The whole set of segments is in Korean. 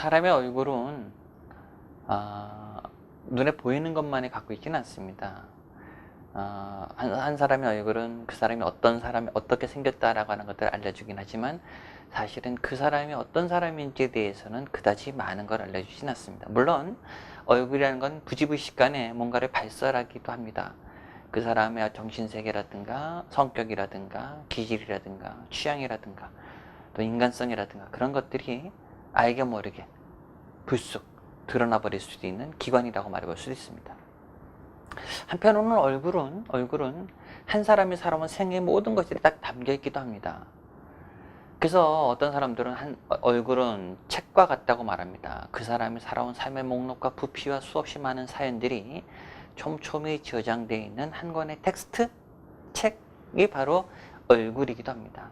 사람의 얼굴은 눈에 보이는 것만이 갖고 있지는 않습니다. 한 사람의 얼굴은 그 사람이 어떤 사람이 어떻게 생겼다라고 하는 것들을 알려주긴 하지만 사실은 그 사람이 어떤 사람인지에 대해서는 그다지 많은 걸 알려주진 않습니다. 물론 얼굴이라는 건 부지불식간에 뭔가를 발설하기도 합니다. 그 사람의 정신세계라든가 성격이라든가 기질이라든가 취향이라든가 또 인간성이라든가 그런 것들이 알게 모르게 불쑥 드러나 버릴 수도 있는 기관이라고 말해볼 수도 있습니다. 한편으로는 얼굴은 한 사람이 살아온 생의 모든 것들이 딱 담겨 있기도 합니다. 그래서 어떤 사람들은 얼굴은 책과 같다고 말합니다. 그 사람이 살아온 삶의 목록과 부피와 수없이 많은 사연들이 촘촘히 저장되어 있는 한 권의 텍스트, 책이 바로 얼굴이기도 합니다.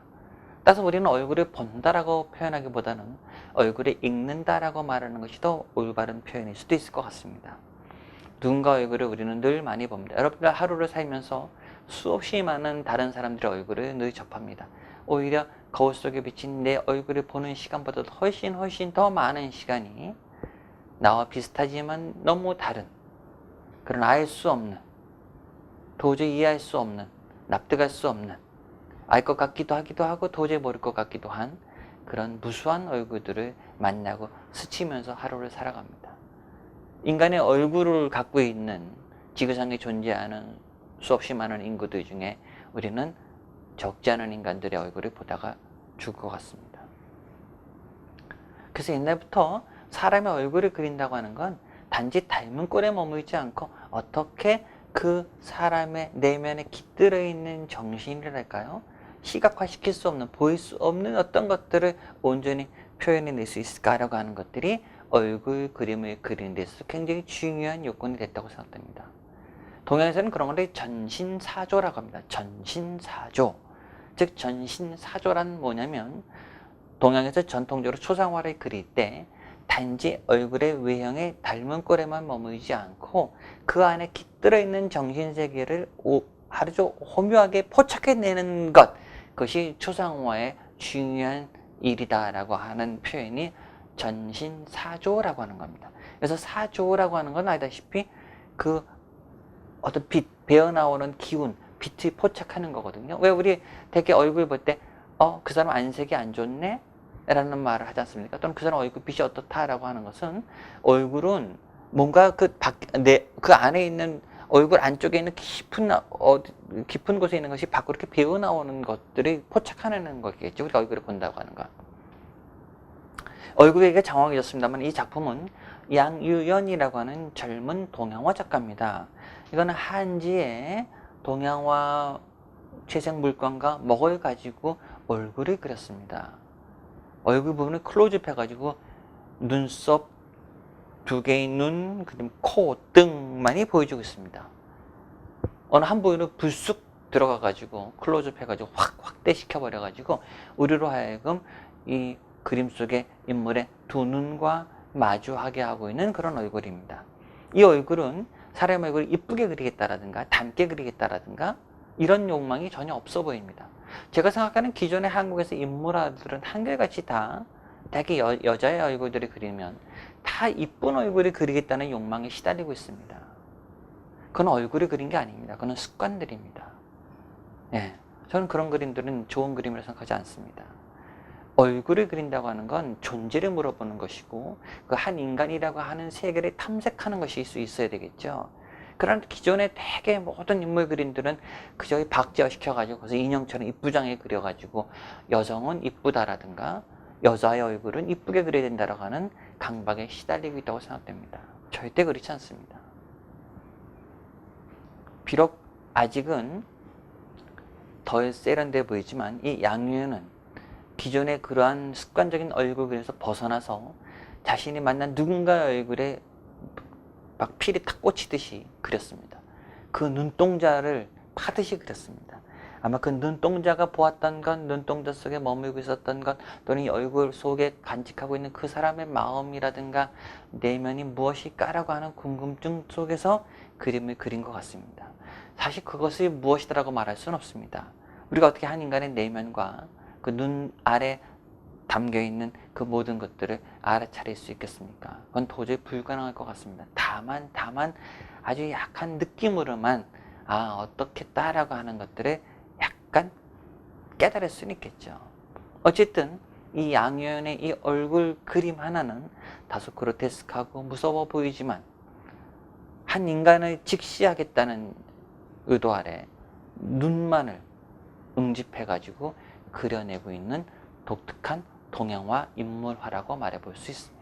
따라서 우리는 얼굴을 본다라고 표현하기보다는 얼굴을 읽는다라고 말하는 것이 더 올바른 표현일 수도 있을 것 같습니다. 누군가 얼굴을 우리는 늘 많이 봅니다. 여러분들 하루를 살면서 수없이 많은 다른 사람들의 얼굴을 늘 접합니다. 오히려 거울 속에 비친 내 얼굴을 보는 시간보다 훨씬 더 많은 시간이 나와 비슷하지만 너무 다른, 그런 알 수 없는, 도저히 이해할 수 없는, 납득할 수 없는, 알 것 같기도 하기도 하고 도저히 모를 것 같기도 한 그런 무수한 얼굴들을 만나고 스치면서 하루를 살아갑니다. 인간의 얼굴을 갖고 있는 지구상에 존재하는 수없이 많은 인구들 중에 우리는 적지 않은 인간들의 얼굴을 보다가 죽을 것 같습니다. 그래서 옛날부터 사람의 얼굴을 그린다고 하는 건 단지 닮은 꼴에 머물지 않고 어떻게 그 사람의 내면에 깃들어 있는 정신이랄까요? 시각화시킬 수 없는, 보일 수 없는 어떤 것들을 온전히 표현해낼 수 있을까라고 하는 것들이 얼굴 그림을 그리는 데서 굉장히 중요한 요건이 됐다고 생각됩니다. 동양에서는 그런 걸 전신사조라고 합니다. 전신사조. 즉 전신사조란 뭐냐면 동양에서 전통적으로 초상화를 그릴 때 단지 얼굴의 외형에 닮은 꼴에만 머물지 않고 그 안에 깃들어 있는 정신세계를 아주 호묘하게 포착해내는 것, 그것이 초상화의 중요한 일이다라고 하는 표현이 전신사조라고 하는 겁니다. 그래서 사조라고 하는 건 알다시피 그 어떤 빛, 배어나오는 기운, 빛을 포착하는 거거든요. 왜 우리 되게 얼굴 볼 때 그 사람 안색이 안 좋네? 라는 말을 하지 않습니까? 또는 그 사람 얼굴 빛이 어떻다라고 하는 것은 얼굴은 뭔가 그 안에 있는 얼굴 안쪽에 있는 깊은 곳에 있는 것이 밖으로 이렇게 배어나오는 것들이 포착하는 거겠죠. 우리가 얼굴을 본다고 하는 거. 얼굴 얘기가 장황해졌습니다만 이 작품은 양유연이라고 하는 젊은 동양화 작가입니다. 이거는 한지의 동양화 채색 물감과 먹을 가지고 얼굴을 그렸습니다. 얼굴 부분을 클로즈업 해가지고 눈썹, 두 개의 눈, 그다음 코, 등만이 보여주고 있습니다. 어느 한 부위로 불쑥 들어가가지고 클로즈업 해가지고 확대시켜버려가지고 우리로 하여금 이 그림 속의 인물의 두 눈과 마주하게 하고 있는 그런 얼굴입니다. 이 얼굴은 사람 얼굴을 이쁘게 그리겠다라든가 닮게 그리겠다라든가 이런 욕망이 전혀 없어 보입니다. 제가 생각하는 기존의 한국에서 인물화들은 한결같이 다 되게 여자의 얼굴들을 그리면 다 이쁜 얼굴을 그리겠다는 욕망에 시달리고 있습니다. 그건 얼굴을 그린 게 아닙니다. 그건 습관들입니다. 예, 저는 그런 그림들은 좋은 그림이라고 생각하지 않습니다. 얼굴을 그린다고 하는 건 존재를 물어보는 것이고 그 한 인간이라고 하는 세계를 탐색하는 것일 수 있어야 되겠죠. 그런 기존의 되게 모든 인물 그림들은 그저 박제화 시켜가지고 그래서 인형처럼 이쁘장하게 그려가지고 여성은 이쁘다라든가 여자의 얼굴은 이쁘게 그려야 된다라고 하는 강박에 시달리고 있다고 생각됩니다. 절대 그렇지 않습니다. 비록 아직은 덜 세련돼 보이지만 이 양유는 기존의 그러한 습관적인 얼굴 그림에서 벗어나서 자신이 만난 누군가의 얼굴에 막 필이 탁 꽂히듯이 그렸습니다. 그 눈동자를 파듯이 그렸습니다. 아마 그 눈동자가 보았던 것, 눈동자 속에 머물고 있었던 것, 또는 이 얼굴 속에 간직하고 있는 그 사람의 마음이라든가 내면이 무엇일까라고 하는 궁금증 속에서 그림을 그린 것 같습니다. 사실 그것이 무엇이다라고 말할 수는 없습니다. 우리가 어떻게 한 인간의 내면과 그 눈 아래 담겨 있는 그 모든 것들을 알아차릴 수 있겠습니까? 그건 도저히 불가능할 것 같습니다. 다만 아주 약한 느낌으로만 어떻겠다라고 하는 것들을 약간 깨달을 수는 있겠죠. 어쨌든 이 양효연의 이 얼굴 그림 하나는 다소 그로테스크하고 무서워 보이지만 한 인간을 직시하겠다는 의도 아래 눈만을 응집해가지고 그려내고 있는 독특한 동양화 인물화라고 말해볼 수 있습니다.